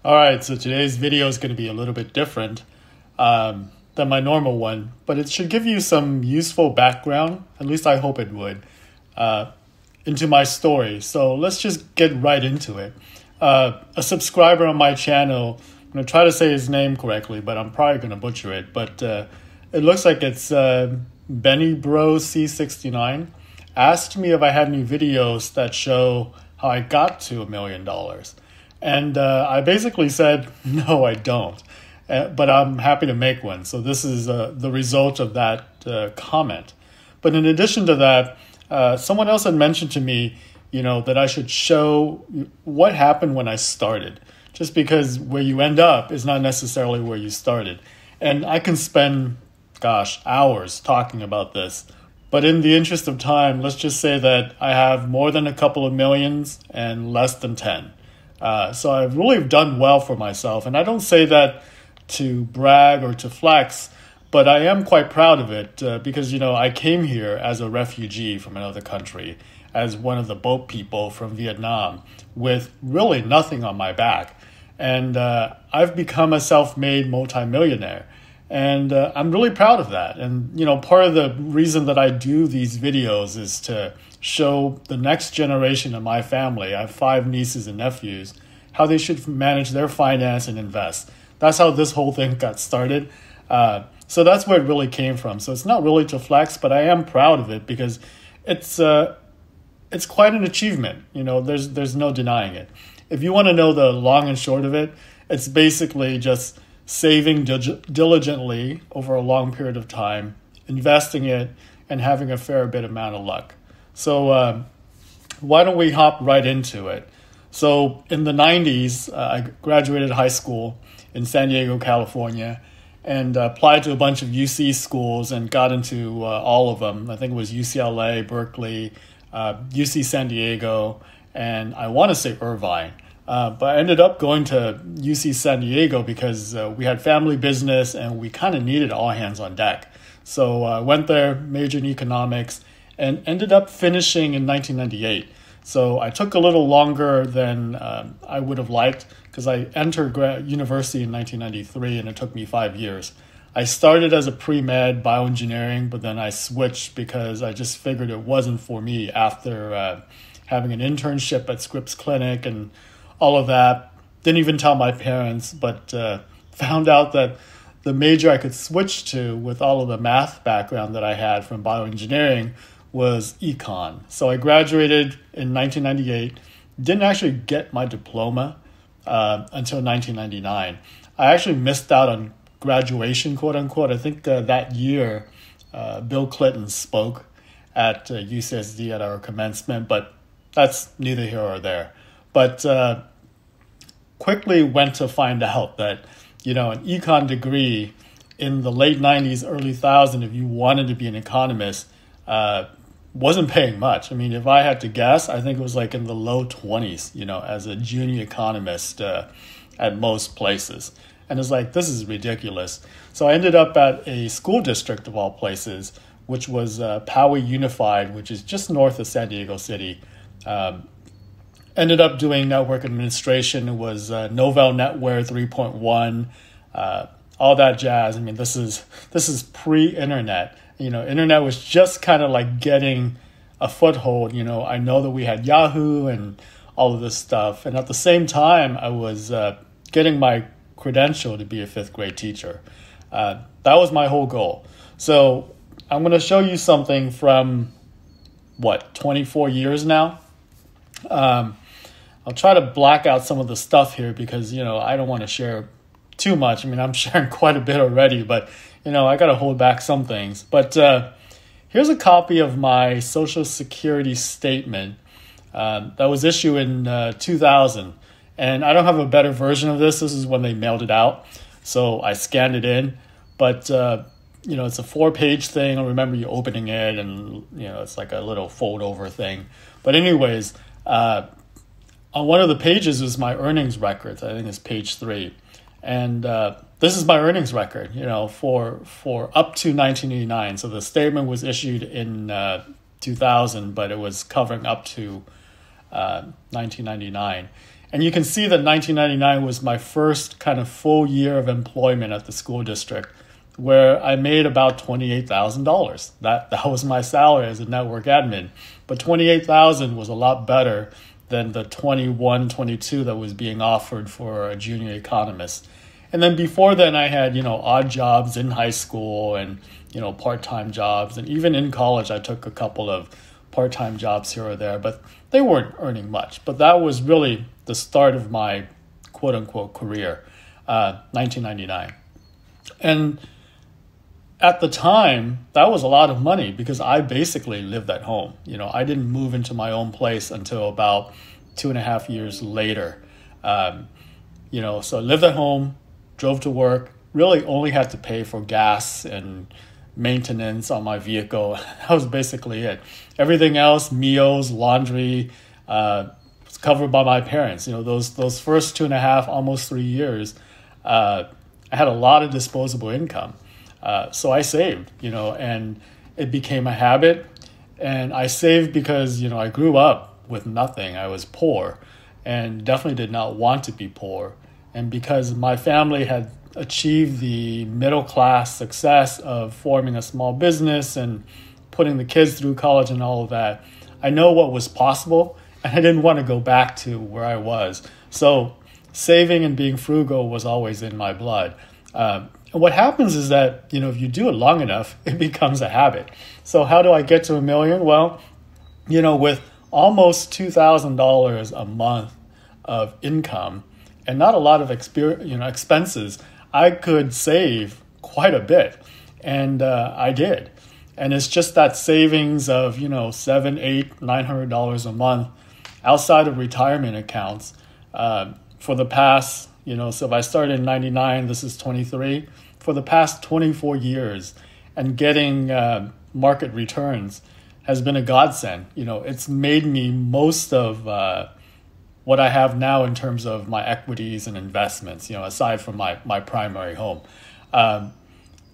All right, so today's video is going to be a little bit different than my normal one, but it should give you some useful background, at least I hope it would, into my story. So let's just get right into it. A subscriber on my channel, I'm going to try to say his name correctly, but I'm probably going to butcher it, but it looks like it's Benny Bro C69, asked me if I had any videos that show how I got to $1 million. And I basically said, no, I don't. But I'm happy to make one. So this is the result of that comment. But in addition to that, someone else had mentioned to me, that I should show what happened when I started. Just because where you end up is not necessarily where you started. And I can spend, hours talking about this. But in the interest of time, let's just say that I have more than a couple of millions and less than 10. So I've really done well for myself. And I don't say that to brag or to flex, but I am quite proud of it because, I came here as a refugee from another country, as one of the boat people from Vietnam, with really nothing on my back. And I've become a self-made multimillionaire. And I'm really proud of that. And, part of the reason that I do these videos is to show the next generation of my family, I have 5 nieces and nephews, how they should manage their finance and invest. That's how this whole thing got started. So that's where it really came from. So it's not really to flex, but I am proud of it because it's quite an achievement. There's no denying it. If you want to know the long and short of it, it's basically just saving diligently over a long period of time, investing it, and having a fair bit amount of luck. So why don't we hop right into it? So in the 90s, I graduated high school in San Diego, California, and applied to a bunch of UC schools and got into all of them. I think it was UCLA, Berkeley, UC San Diego, and I want to say Irvine. But I ended up going to UC San Diego because we had family business and we kind of needed all hands on deck. So I went there, majored in economics, and ended up finishing in 1998. So I took a little longer than I would have liked because I entered university in 1993 and it took me 5 years. I started as a pre-med bioengineering, but then I switched because I just figured it wasn't for me after having an internship at Scripps Clinic and all of that. Didn't even tell my parents, but found out that the major I could switch to with all of the math background that I had from bioengineering was econ. So I graduated in 1998, didn't actually get my diploma until 1999. I actually missed out on graduation, quote unquote. I think that year Bill Clinton spoke at UCSD at our commencement, but that's neither here or there. But quickly went to find out that, an econ degree in the late 90s, early 2000s, if you wanted to be an economist, wasn't paying much. I mean, if I had to guess, I think it was like in the low 20s, as a junior economist at most places. And it's like, this is ridiculous. So I ended up at a school district of all places, which was Poway Unified, which is just north of San Diego City. Ended up doing network administration. It was Novell NetWare 3.1, all that jazz. I mean, this is pre-internet. Internet was just kind of like getting a foothold. I know that we had Yahoo and all of this stuff. And at the same time, I was getting my credential to be a 5th grade teacher. That was my whole goal. So I'm going to show you something from, 24 years now? I'll try to black out some of the stuff here because, I don't want to share too much. I mean, I'm sharing quite a bit already, but, I got to hold back some things. But here's a copy of my Social Security statement that was issued in 2000. And I don't have a better version of this. This is when they mailed it out. So I scanned it in. But, it's a 4-page thing. I remember you opening it and, it's like a little fold over thing. But anyways, on one of the pages is my earnings records. I think it's page 3. And this is my earnings record, for up to 1989. So the statement was issued in 2000, but it was covering up to 1999. And you can see that 1999 was my first kind of full year of employment at the school district, where I made about $28,000. That was my salary as a network admin. But $28,000 was a lot better than the 21, 22 that was being offered for a junior economist. And then before then, I had, odd jobs in high school and, part-time jobs. And even in college, I took a couple of part-time jobs here or there, but they weren't earning much. But that was really the start of my quote-unquote career, 1999. And at the time, that was a lot of money because I basically lived at home. I didn't move into my own place until about 2.5 years later. So I lived at home, drove to work, really only had to pay for gas and maintenance on my vehicle. That was basically it. Everything else, meals, laundry, was covered by my parents. Those first 2.5, almost 3 years, I had a lot of disposable income. So I saved, and it became a habit. And I saved because, I grew up with nothing. I was poor and definitely did not want to be poor. And because my family had achieved the middle class success of forming a small business and putting the kids through college and all of that, I know what was possible, and I didn't want to go back to where I was. So saving and being frugal was always in my blood. And what happens is that, if you do it long enough, it becomes a habit. So how do I get to $1 million? Well, with almost $2,000 a month of income and not a lot of expenses, I could save quite a bit. And I did. And it's just that savings of, $700, $800, $900 a month outside of retirement accounts for the past, so if I started in 99, this is 23, for the past 24 years, and getting market returns has been a godsend. It's made me most of what I have now in terms of my equities and investments, aside from my primary home.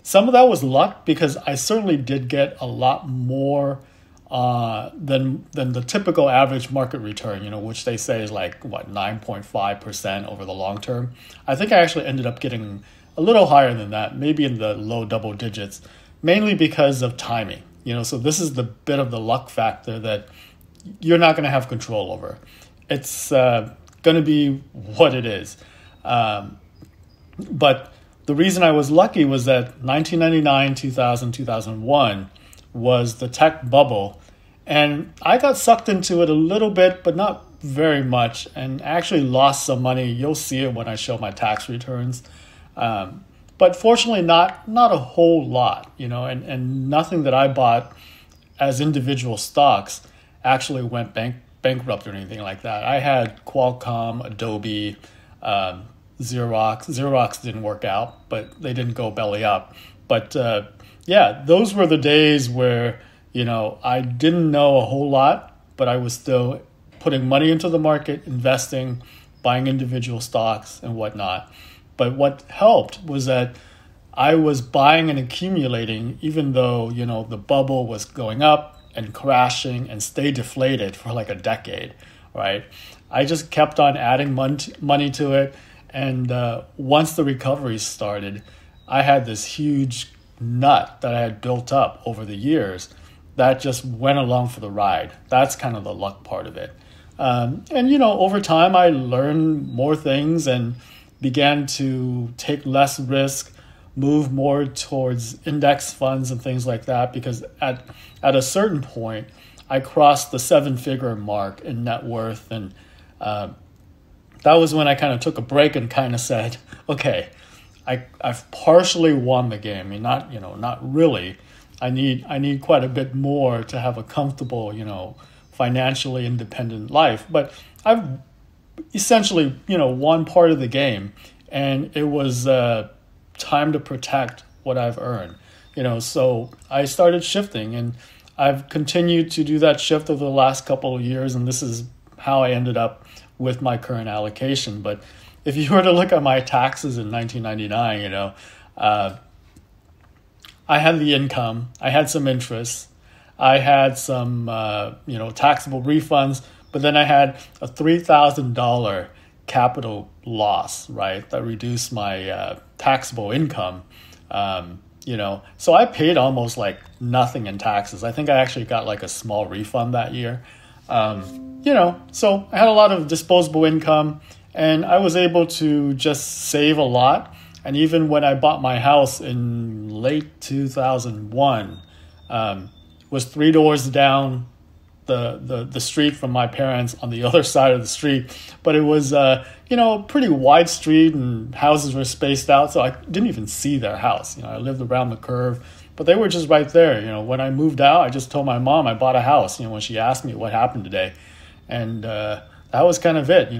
Some of that was luck because I certainly did get a lot more than the typical average market return, which they say is 9.5% over the long term. I think I actually ended up getting a little higher than that, maybe in the low double digits, mainly because of timing. So this is the bit of the luck factor that you're not going to have control over. It's going to be what it is. But the reason I was lucky was that 1999, 2000, 2001 was the tech bubble. And I got sucked into it a little bit, but not very much, and actually lost some money. You'll see it when I show my tax returns. But fortunately, not a whole lot, and nothing that I bought as individual stocks actually went bankrupt or anything like that. I had Qualcomm, Adobe, Xerox. Xerox didn't work out, but they didn't go belly up. But those were the days where, I didn't know a whole lot, but I was still putting money into the market, investing, buying individual stocks and whatnot. But what helped was that I was buying and accumulating, even though, the bubble was going up and crashing and stayed deflated for like a decade, right? I just kept on adding money to it. And once the recovery started, I had this huge nut that I had built up over the years that just went along for the ride. That's kind of the luck part of it. And, over time, I learned more things and began to take less risk, move more towards index funds and things like that, because at a certain point, I crossed the 7-figure mark in net worth. And that was when I kind of took a break and kind of said, okay, I've partially won the game. I mean, not really. I need quite a bit more to have a comfortable, financially independent life. But I've essentially, won part of the game, and it was time to protect what I've earned. So I started shifting, and I've continued to do that shift over the last couple of years, and this is how I ended up with my current allocation. But if you were to look at my taxes in 1999, I had the income, I had some interest, I had some, taxable refunds, but then I had a $3,000 capital loss, right? That reduced my taxable income. So I paid almost like nothing in taxes. I think I actually got like a small refund that year. So I had a lot of disposable income, and I was able to just save a lot. And even when I bought my house in late 2001, was 3 doors down the street from my parents on the other side of the street. But it was, a pretty wide street, and houses were spaced out. So I didn't even see their house. I lived around the curve, but they were just right there. When I moved out, I just told my mom I bought a house, when she asked me what happened today. And that was kind of it.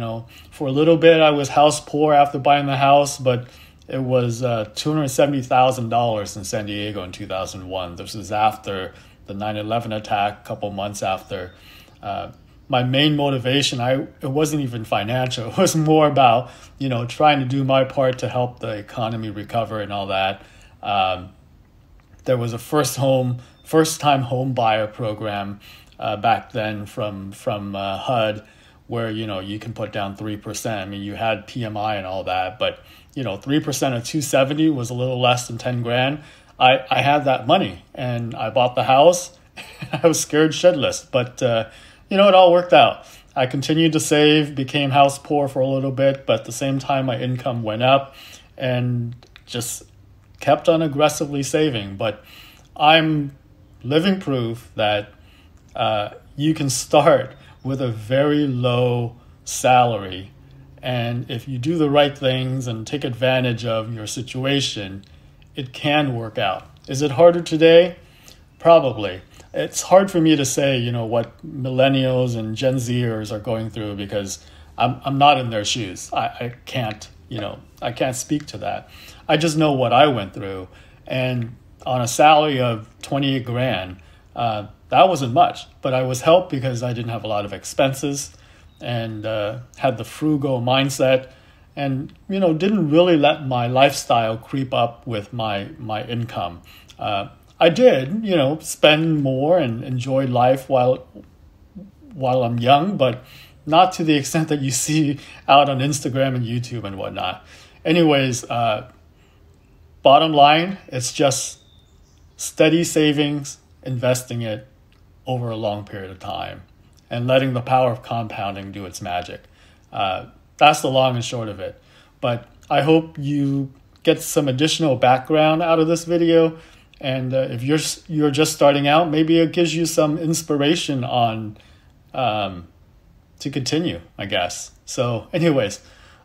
For a little bit, I was house poor after buying the house, but it was $270,000 in San Diego in 2001. This was after the 9/11 attack, a couple months after. My main motivation, it wasn't even financial. It was more about, trying to do my part to help the economy recover and all that. There was a first-time home buyer program back then from HUD, where, you can put down 3%. I mean, you had PMI and all that, but 3% of 270 was a little less than 10 grand. I had that money, and I bought the house. I was scared shitless, but it all worked out. I continued to save, became house poor for a little bit, but at the same time, my income went up, and just kept on aggressively saving. But I'm living proof that you can start with a very low salary. And if you do the right things and take advantage of your situation, it can work out. Is it harder today? Probably. It's hard for me to say, what millennials and Gen Zers are going through, because I'm not in their shoes. I can't, I can't speak to that. I just know what I went through. And on a salary of 28 grand, that wasn't much, but I was helped because I didn't have a lot of expenses, and had the frugal mindset, and didn't really let my lifestyle creep up with my income. I did spend more and enjoy life while I'm young, but not to the extent that you see out on Instagram and YouTube and whatnot. Anyways, bottom line, it's just steady savings, investing it over a long period of time, and letting the power of compounding do its magic. That's the long and short of it. But I hope you get some additional background out of this video. And if you're just starting out, maybe it gives you some inspiration on to continue, I guess. So anyways,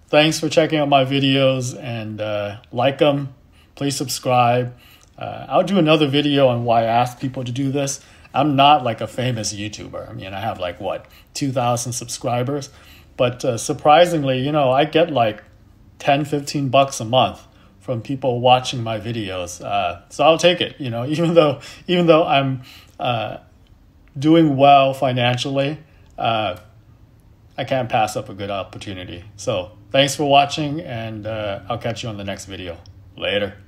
thanks for checking out my videos, and like them. Please subscribe. I'll do another video on why I ask people to do this. I'm not like a famous YouTuber. I mean, I have like, 2,000 subscribers. But surprisingly, I get like $10-15 a month from people watching my videos. So I'll take it, even though I'm doing well financially, I can't pass up a good opportunity. So thanks for watching, and I'll catch you on the next video. Later.